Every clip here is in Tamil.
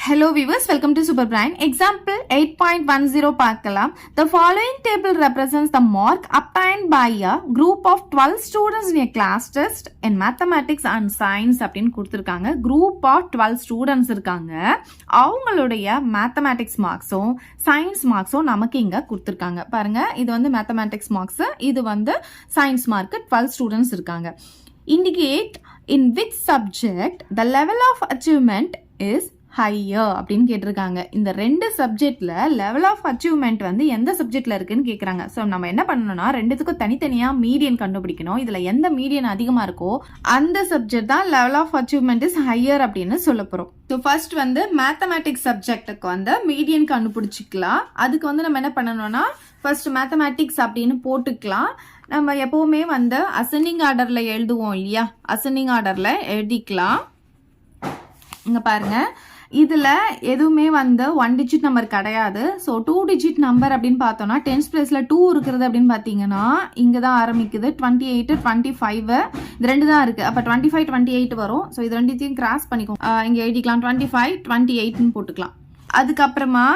Hello viewers, welcome to Super Brain. Example 8.10 பார்க்கலாம். The following table represents the mark obtained by a group of 12 students in a class test in mathematics and science அப்படின்னு கொடுத்திருக்காங்க. Group of 12 students இருக்காங்க. அவங்களுடைய mathematics marksம் science marksம் நமக்கு இங்க கொடுத்திருக்காங்க. பாருங்க, இது வந்து mathematics marks, இது வந்து science mark. 12 students இருக்காங்க. Indicate in which subject the level of achievement is higher அப்படின்னு கேட்டிருக்காங்க. இந்த ரெண்டு சப்ஜெக்ட்ல லெவல் ஆஃப் அச்சீவ்மெண்ட் வந்து எந்த சப்ஜெக்ட்ல இருக்குன்னு கேட்குறாங்க. ஸோ நம்ம என்ன பண்ணணும்னா ரெண்டுத்துக்கும் தனித்தனியா மீடியன் கண்டுபிடிக்கணும். இதுல எந்த மீடியன் அதிகமா இருக்கோ அந்த சப்ஜெக்ட் தான் level of achievement is higher அப்படின்னு சொல்ல போறோம். ஸோ ஃபர்ஸ்ட் வந்து மேத்தமேட்டிக்ஸ் சப்ஜெக்டுக்கு வந்து மீடியன் கண்டுபிடிச்சிக்கலாம். அதுக்கு வந்து நம்ம என்ன பண்ணணும்னா ஃபர்ஸ்ட் மேத்தமேட்டிக்ஸ் அப்படின்னு போட்டுக்கலாம். நம்ம எப்பவுமே வந்து அசெண்டிங் ஆர்டர்ல எழுதுவோம் இல்லையா, அசெண்டிங் ஆர்டர்ல எழுதிக்கலாம். இங்க பாருங்க, இதுல எதுவுமே வந்து 1 டிஜிட் நம்பர் கிடையாது. ஸோ 2 டிஜிட் நம்பர் அப்படின்னு பார்த்தோம்னா டென்ஸ் பிளேஸ்ல 2 இருக்கிறது அப்படின்னு பார்த்தீங்கன்னா இங்க தான் ஆரம்பிக்குது. 28 25 இது ரெண்டு தான் இருக்கு. அப்ப 25 28 வரும். ஸோ இது ரெண்டுத்தையும் கிராஸ் பண்ணிக்கோ, இங்க எழுதிக்கலாம் 25 28ன்னு போட்டுக்கலாம். அதுக்கப்புறமா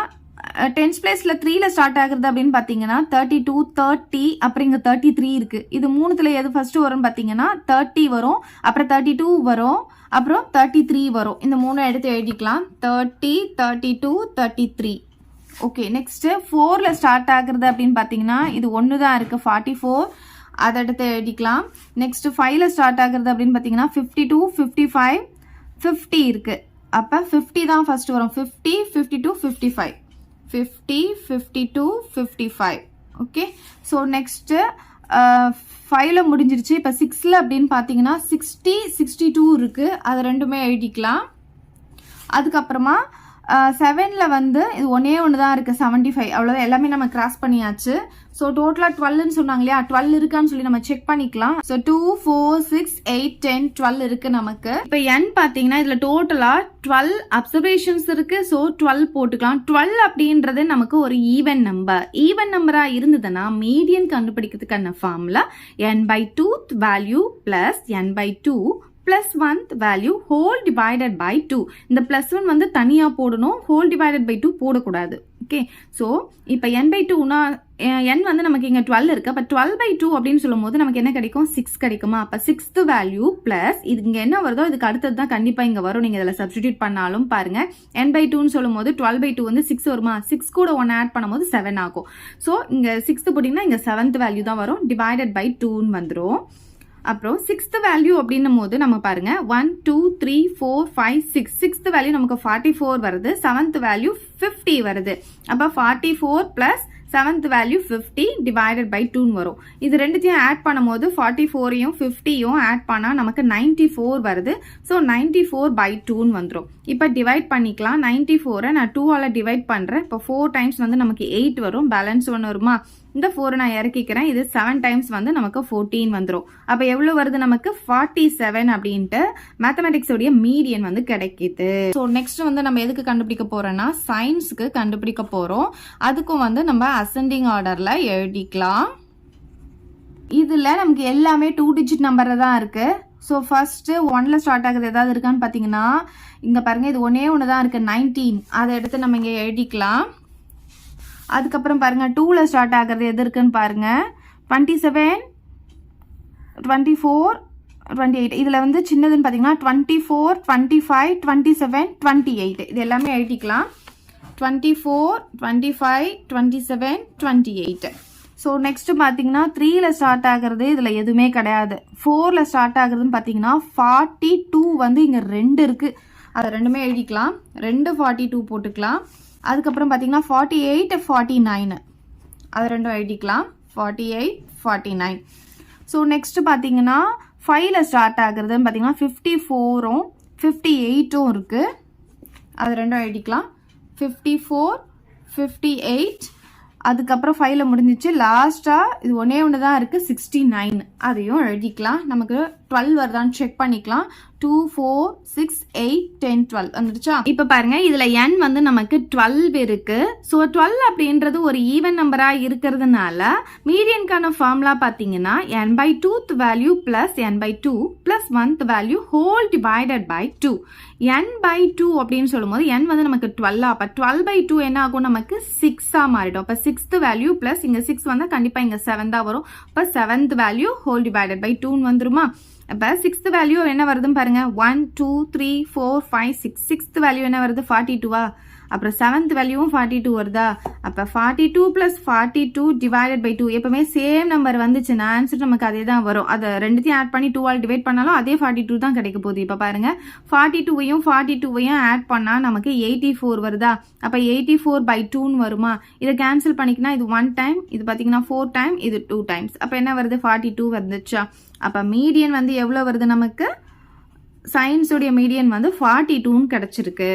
டென்ஸ் பிளேஸ்ல 3ல ஸ்டார்ட் ஆகுறது அப்படின்னு பாத்தீங்கன்னா 32 30 அப்புறம் இங்க 33 இருக்கு. இது மூணுத்துல எது ஃபர்ஸ்ட் வரும்னு பாத்தீங்கன்னா 30 வரும், அப்புறம் 32 வரும், அப்புறம் 33 வரும். இந்த மூணு எடுத்து எழுதிக்கலாம். 30 32 33. ஓகே, நெக்ஸ்ட் 4ல ஸ்டார்ட் ஆகுறது அப்படின்னு பாத்தீங்கன்னா இது ஒன்னு தான் இருக்கு, 44. அதை எடுத்து எழுதிக்கலாம். நெக்ஸ்ட் 5ல ஸ்டார்ட் ஆகுறது அப்படின்னு பாத்தீங்கன்னா 52 55 50 இருக்கு. அப்ப 50 தான் ஃபர்ஸ்ட் வரும். 50 52 55 50 52 55. ஓகே, ஸோ நெக்ஸ்ட் 5ல முடிஞ்சிருச்சு. இப்போ 6ல அப்படின்னு பார்த்தீங்கன்னா 60 62 இருக்கு. அது ரெண்டுமே எழுதிக்கலாம். அதுக்கப்புறமா 7ல வந்து இது ஒன்னே ஒன்று தான் இருக்கு, 75. அவ்வளோதான், எல்லாமே நம்ம கிராஸ் பண்ணியாச்சு. ஸோ டோட்டலாக 12ன்னு சொன்னாங்க இல்லையா, 12 இருக்கான்னு சொல்லி நம்ம செக் பண்ணிக்கலாம். ஸோ 2 4 6 8 10 12 இருக்கு நமக்கு. இப்போ n பார்த்தீங்கன்னா இதில் டோட்டலாக 12 அப்சர்வேஷன்ஸ் இருக்கு. ஸோ 12 போட்டுக்கலாம். 12 அப்படின்றது நமக்கு ஒரு ஈவன் நம்பர். ஈவன் நம்பரா இருந்ததுன்னா மீடியன் கண்டுபிடிக்கிறதுக்கான formula n/2th value plus n/2 plus 1th value whole divided by 2. இந்த பிளஸ் 1 வந்து தனியா போடணும், ஹோல் டிவைடட் பை 2 போடக்கூடாது. ஓகே, ஸோ இப்போ n/2னா n வந்து நமக்கு இங்கே 12 இருக்கு. அப்போ 12/2 அப்படின்னு சொல்லும் போது நமக்கு என்ன கிடைக்கும், 6 கிடைக்குமா. அப்போ 6th வேல்யூ பிளஸ் இது இங்கே என்ன வருதோ இதுக்கு அடுத்தது தான் கண்டிப்பாக இங்கே வரும். நீங்கள் இதில் சப்ஸ்டிடியூட் பண்ணாலும் பாருங்க, n/2ன்னு சொல்லும் போது 12/2 வந்து 6 வருமா, 6 கூட 1 ஆட் பண்ணும்போது 7 ஆகும். ஸோ இங்கே 6th போட்டிங்கன்னா இங்கே 7th வேல்யூ தான் வரும், டிவைடட் பை 2ன்னு வந்துடும். அப்புறம் 6th வேல்யூ அப்படின்னும் போது நம்ம பாருங்க 1 2 3 4 5 6 6th வேல்யூ நமக்கு 44 வருது, 7th வேல்யூ 50 வருது. அப்ப 44 plus 7th value 50 divided by 2 வரும். இது ரெண்டுத்தையும் ஆட் பண்ணும்போது 44யும் 50யும் ஆட் பண்ணா நமக்கு 94 வருது. ஸோ 94/2 வந்துடும். இப்போ டிவைட் பண்ணிக்கலாம். 94 நான் 2ஆல டிவைட் பண்றேன். இப்போ 4 டைம்ஸ் வந்து நமக்கு 8 வரும், பேலன்ஸ் 1 வருமா. இந்த 4 நான் இறக்கிக்கிறேன். இது 7 டைம்ஸ் வந்து நமக்கு 14 வந்துடும். அப்போ எவ்வளவு வருது நமக்கு 47 அப்படின்ட்டு மேத்தமெட்டிக்ஸ் உடைய மீடியன் வந்து கிடைக்குது. ஸோ நெக்ஸ்ட் வந்து நம்ம எதுக்கு கண்டுபிடிக்க போறோம்னா சயின்ஸுக்கு கண்டுபிடிக்க போறோம். அதுக்கும் வந்து நம்ம அசெண்டிங் ஆர்டர்ல எழுதிக்கலாம். இதுல நமக்கு எல்லாமே 2 டிஜிட் நம்பர்ல தான் இருக்கு. ஸோ ஃபர்ஸ்ட் 1ல ஸ்டார்ட் ஆகுது ஏதாவது இருக்கான்னு பார்த்தீங்கன்னா இங்க பாருங்க, இது ஒன்னே ஒன்று தான் இருக்கு, 19. அதை எடுத்து நம்ம இங்க எழுதிக்கலாம். அதுக்கப்புறம் பாருங்க 2ல ஸ்டார்ட் ஆகுறது எது இருக்குன்னு பாருங்க, 27 24 28. இதுல வந்து சின்னதுன்னு பாத்தீங்கன்னா 24 25 27 28. இது எல்லாமே எழுதிக்கலாம். 24 25 27 28. ஸோ நெக்ஸ்ட் பார்த்தீங்கன்னா 3ல ஸ்டார்ட் ஆகுறது இதில் எதுவுமே கிடையாது. 4ல ஸ்டார்ட் ஆகுறதுன்னு பார்த்தீங்கன்னா 42 வந்து இங்கே 2 இருக்கு. அதை ரெண்டுமே எழுதிக்கலாம். 2 42 போட்டுக்கலாம். அதுக்கப்புறம் பார்த்தீங்கன்னா 48 49 அதை ரெண்டும் எழுதிக்கலாம். 48 49. ஸோ நெக்ஸ்ட் பார்த்தீங்கன்னா 5ல ஸ்டார்ட் ஆகுறதுன்னு பார்த்தீங்கன்னா 54ம் 58ம் இருக்கு. அது ரெண்டும் எழுதிக்கலாம். 54 58. அதுக்கப்புறம் 5ல முடிஞ்சிச்சு. லாஸ்டா இது ஒன்னே ஒன்று தான் இருக்கு, 69. அதையும் எழுதிக்கலாம். நமக்கு 12 வருதான்னு செக் பண்ணிக்கலாம். 2 4 6 8 10 12 வந்துடுச்சா? இப்போ பாருங்க இதுல n வந்து நமக்கு 12 இருக்கு. ஸோ 12 அப்படின்றது ஒரு ஈவன் நம்பரா இருக்கிறதுனால மீடியனுக்கான ஃபார்முலா பார்த்தீங்கன்னா n by 2th value plus n by 2 plus 1th value whole divided by 2. n by 2 அப்படின்னு சொல்லும்போது n வந்து நமக்கு 12, அப்போ 12 by 2 என்ன ஆகும், நமக்கு 6 மாறிடும். அப்போ 6th வேல்யூ பிளஸ் இங்க 6 வந்தா கண்டிப்பா இங்க 7 தான் வரும். அப்போ 7th value whole divided by 2 வந்துருமா? அப்போ 6th வேல்யூ என்ன வருதுன்னு பாருங்க, 1 2 3 4 5 6. 6th வேல்யூ என்ன வருது, 42வா? அப்புறம் 7th வேல்யூவும் 42 வருதா? அப்போ 42 பிளஸ் 42 டிவைடட் பை 2. எப்பவுமே சேம் நம்பர் வந்துச்சுன்னா ஆன்சர் நமக்கு அதே தான் வரும். அதை ரெண்டுத்தையும் ஆட் பண்ணி 2 ஆல் டிவைட் பண்ணாலும் அதே 42 தான் கிடைக்க போகுது. இப்போ பாருங்க 42வையும் 42வையும் ஆட் பண்ணா நமக்கு 84 வருதா? அப்போ 84 by 2ன்னு வருமா? இதை கேன்சல் பண்ணிக்கினா இது 1 டைம், இது பார்த்தீங்கன்னா 4 டைம், இது 2 டைம்ஸ். அப்போ என்ன வருது, 42 வந்துச்சா? அப்போ மீடியன் வந்து எவ்வளோ வருது நமக்கு? சயின்ஸுடைய மீடியன் வந்து 42ன்னு கிடச்சிருக்கு.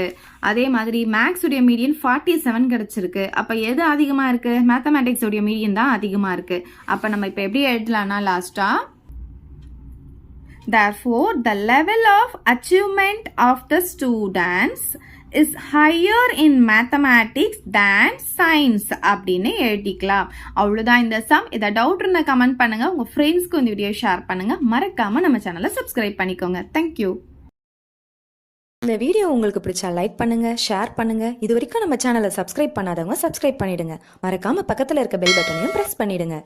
அதே மாதிரி மேக்ஸுடைய மீடியன் 47 கிடச்சிருக்கு. அப்போ எது அதிகமாக இருக்குது? மேத்தமேட்டிக்ஸுடைய மீடியன் தான் அதிகமாக இருக்குது. அப்போ நம்ம இப்போ எப்படி எழுதலாம்னா லாஸ்ட்டாக, therefore the level of achievement of the students is higher in mathematics than science அப்படின்னு எழுதிக்கலாம். அவ்வளோதான் இந்த சம். இதை டவுட் இருந்தா கமெண்ட் பண்ணுங்க, உங்க ஃப்ரெண்ட்ஸ்க்கு இந்த வீடியோ ஷேர் பண்ணுங்க, மறக்காம நம்ம சேனலை சப்ஸ்கிரைப் பண்ணிக்கோங்க. தேங்க்யூ. இந்த வீடியோ உங்களுக்கு பிடிச்சா லைக் பண்ணுங்க, ஷேர் பண்ணுங்க. இது வரைக்கும் நம்ம சேனலை சப்ஸ்கிரைப் பண்ணாதவங்க சப்ஸ்கிரைப் பண்ணிடுங்க. மறக்காம பக்கத்துல இருக்க பெல் பட்டனையும் பிரஸ் பண்ணிடுங்க.